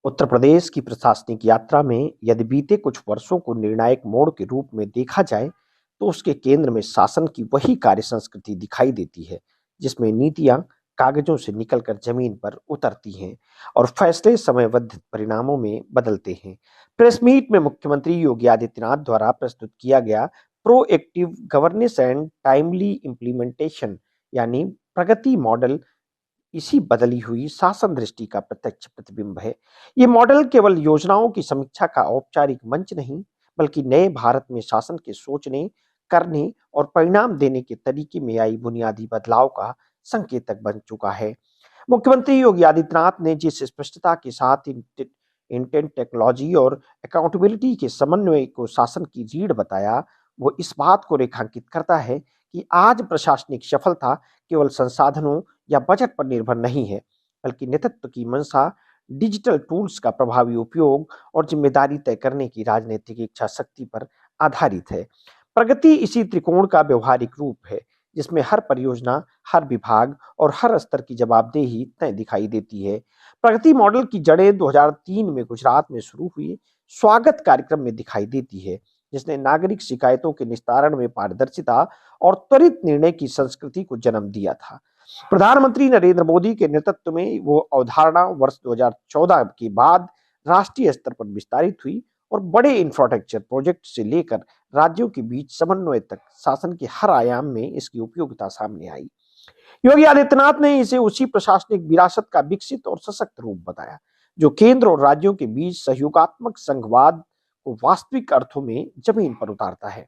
उत्तर प्रदेश की प्रशासनिक यात्रा में यदि बीते कुछ वर्षों को निर्णायक मोड़ के रूप में देखा जाए, तो उसके केंद्र में शासन की वही कार्य संस्कृति दिखाई देती है, जिसमें नीतियां कागजों से निकलकर जमीन पर उतरती हैं और फैसले समयबद्ध परिणामों में बदलते हैं। प्रेस मीट में मुख्यमंत्री योगी आदित्यनाथ द्वारा प्रस्तुत किया गया proactive governance and timely implementation यानी प्रगति मॉडल इसी बदली हुई शासन दृष्टि का प्रत्यक्ष प्रतिबिंब है। ये मॉडल केवल योजनाओं की समीक्षा का औपचारिक मंच नहीं, बल्कि नए भारत में शासन के सोचने, करने और परिणाम देने के तरीके में आई बुनियादी बदलाव का संकेतक बन चुका है। मुख्यमंत्री योगी आदित्यनाथ ने जिस स्पष्टता के साथ इंटेंट टेक्नोलॉजी और अकाउंटेबिलिटी के समन्वय को शासन की रीढ़ बताया, वो इस बात को रेखांकित करता है कि आज प्रशासनिक सफलता केवल संसाधनों या बजट पर निर्भर नहीं है, बल्कि नेतृत्व की मंशा, डिजिटल टूल्स का प्रभावी उपयोग और जिम्मेदारी तय करने की राजनीतिक इच्छा शक्ति पर आधारित है। प्रगति इसी त्रिकोण का व्यवहारिक रूप है, जिसमें हर परियोजना, हर विभाग और हर स्तर की जवाबदेही तय दिखाई देती है। प्रगति मॉडल की जड़ें 2003 में गुजरात में शुरू हुई स्वागत कार्यक्रम में दिखाई देती है, जिसने नागरिक शिकायतों के निस्तारण में पारदर्शिता और त्वरित निर्णय की संस्कृति को जन्म दिया था। प्रधानमंत्री नरेंद्र मोदी के नेतृत्व में वो अवधारणा वर्ष 2014 के बाद राष्ट्रीय स्तर पर विस्तारित हुई और बड़े इंफ्रास्ट्रक्चर प्रोजेक्ट से लेकर राज्यों के बीच समन्वय तक शासन के हर आयाम में इसकी उपयोगिता सामने आई। योगी आदित्यनाथ ने इसे उसी प्रशासनिक विरासत का विकसित और सशक्त रूप बताया, जो केंद्र और राज्यों के बीच सहयोगात्मक संघवाद को वास्तविक अर्थों में जमीन पर उतारता है।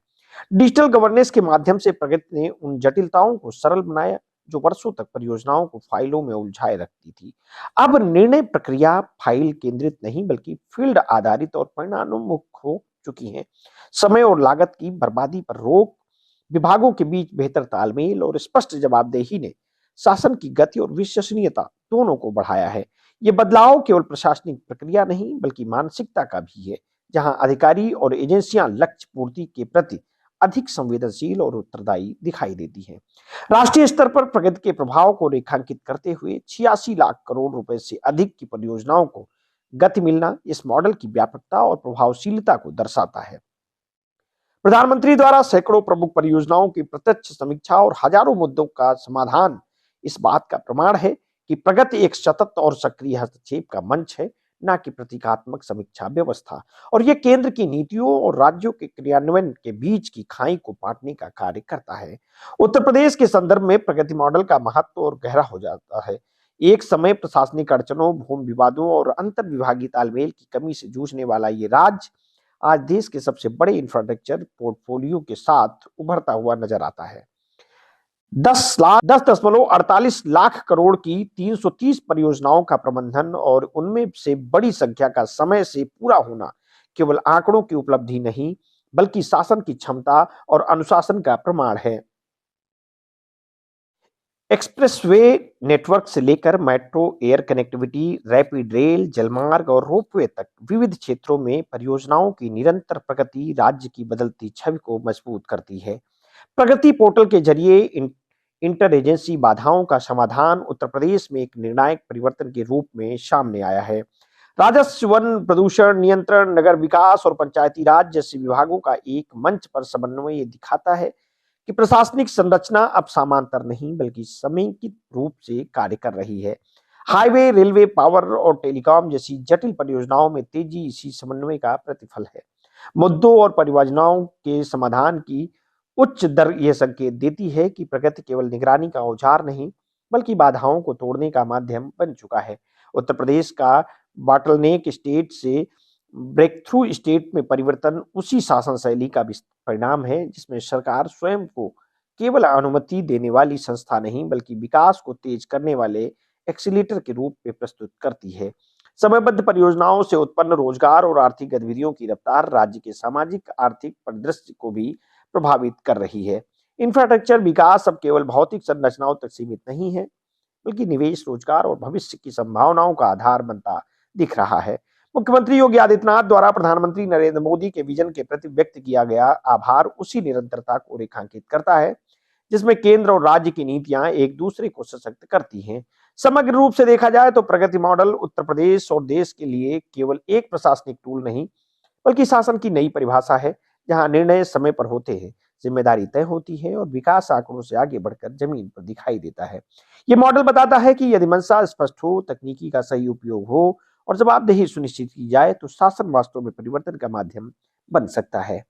डिजिटल गवर्नेंस के माध्यम से प्रगति ने उन जटिलताओं को सरल बनाया जो वर्षों तक परियोजनाओं को फाइलों में उलझाए रखती थी। अब निर्णय प्रक्रिया फाइल केंद्रित नहीं, बल्कि फील्ड आधारित और परिणामोन्मुख हो चुकी है। समय और लागत की बर्बादी पर रोक, विभागों के बीच बेहतर तालमेल और स्पष्ट जवाबदेही ने शासन की गति और विश्वसनीयता दोनों को बढ़ाया है। ये बदलाव केवल प्रशासनिक प्रक्रिया नहीं, बल्कि मानसिकता का भी है, जहां अधिकारी और एजेंसियां लक्ष्य पूर्ति के प्रति अधिक संवेदनशील और उत्तरदायी दिखाई देती हैं। राष्ट्रीय स्तर पर प्रगति के प्रभाव को रेखांकित करते हुए 86 लाख करोड़ रुपए से अधिक की परियोजनाओं को गति मिलना इस मॉडल की व्यापकता और प्रभावशीलता को दर्शाता है। प्रधानमंत्री द्वारा सैकड़ों प्रमुख परियोजनाओं की प्रत्यक्ष समीक्षा और हजारों मुद्दों का समाधान इस बात का प्रमाण है कि प्रगति एक सतत और सक्रिय हस्तक्षेप का मंच है, न कि प्रतीकात्मक समीक्षा व्यवस्था। और यह केंद्र की नीतियों और राज्यों के क्रियान्वयन के बीच की खाई को पाटने का कार्य करता है। उत्तर प्रदेश के संदर्भ में प्रगति मॉडल का महत्व और गहरा हो जाता है। एक समय प्रशासनिक अड़चनों, भूमि विवादों और अंतर विभागीय तालमेल की कमी से जूझने वाला ये राज्य आज देश के सबसे बड़े इंफ्रास्ट्रक्चर पोर्टफोलियो के साथ उभरता हुआ नजर आता है। 10.48 लाख करोड़ की 330 परियोजनाओं का प्रबंधन और उनमें से बड़ी संख्या का समय से पूरा होना केवल आंकड़ों की उपलब्धि नहीं, बल्कि शासन की क्षमता और अनुशासन का प्रमाण है। एक्सप्रेसवे नेटवर्क से लेकर metro, air connectivity, rapid rail, जलमार्ग और रोपवे तक विविध क्षेत्रों में परियोजनाओं की निरंतर प्रगति राज्य की बदलती छवि को मजबूत करती है। प्रगति पोर्टल के जरिए इंटर एजेंसी बाधाओं का समाधान उत्तर प्रदेश में एक निर्णायक परिवर्तन के रूप में सामने आया है। राजस्व, वन, प्रदूषण नियंत्रण, नगर विकास और पंचायती राज जैसे विभागों का एक मंच पर समन्वय ये दिखाता है कि प्रशासनिक संरचना अब समांतर नहीं, बल्कि समेकित रूप से कार्य कर रही है। हाईवे, रेलवे, पावर और टेलीकॉम जैसी जटिल परियोजनाओं में तेजी इसी समन्वय का प्रतिफल है। मुद्दों और परियोजनाओं के समाधान की उच्च दर यह संकेत देती है कि प्रगति केवल निगरानी का औजार नहीं, बल्कि बाधाओं को तोड़ने का माध्यम बन चुका है। उत्तर प्रदेश का बॉटलनेक स्टेट से ब्रेक थ्रू स्टेट में परिवर्तन उसी शासन शैली का परिणाम है, जिसमें सरकार स्वयं को केवल अनुमति देने वाली संस्था नहीं, बल्कि विकास को तेज करने वाले एक्सीलेटर के रूप में प्रस्तुत करती है। समयबद्ध परियोजनाओं से उत्पन्न रोजगार और आर्थिक गतिविधियों की रफ्तार राज्य के सामाजिक आर्थिक परिदृश्य को भी प्रभावित कर रही है। इंफ्रास्ट्रक्चर विकास अब केवल भौतिक संरचनाओं तक सीमित नहीं है, बल्कि निवेश, रोजगार और भविष्य की संभावनाओं का आधार बनता दिख रहा है। मुख्यमंत्री योगी आदित्यनाथ द्वारा प्रधानमंत्री नरेंद्र मोदी के विजन के प्रति व्यक्त किया गया आभार उसी निरंतरता को रेखांकित करता है, जिसमें केंद्र और राज्य की नीतियां एक दूसरे को सशक्त करती हैं। समग्र रूप से देखा जाए तो प्रगति मॉडल उत्तर प्रदेश और देश के लिए केवल एक प्रशासनिक टूल नहीं, बल्कि शासन की नई परिभाषा है, जहां निर्णय समय पर होते हैं, जिम्मेदारी तय होती है और विकास आंकड़ों से आगे बढ़कर जमीन पर दिखाई देता है। ये मॉडल बताता है कि यदि मंशा स्पष्ट हो, तकनीकी का सही उपयोग हो और जवाबदेही सुनिश्चित की जाए, तो शासन वास्तव में परिवर्तन का माध्यम बन सकता है।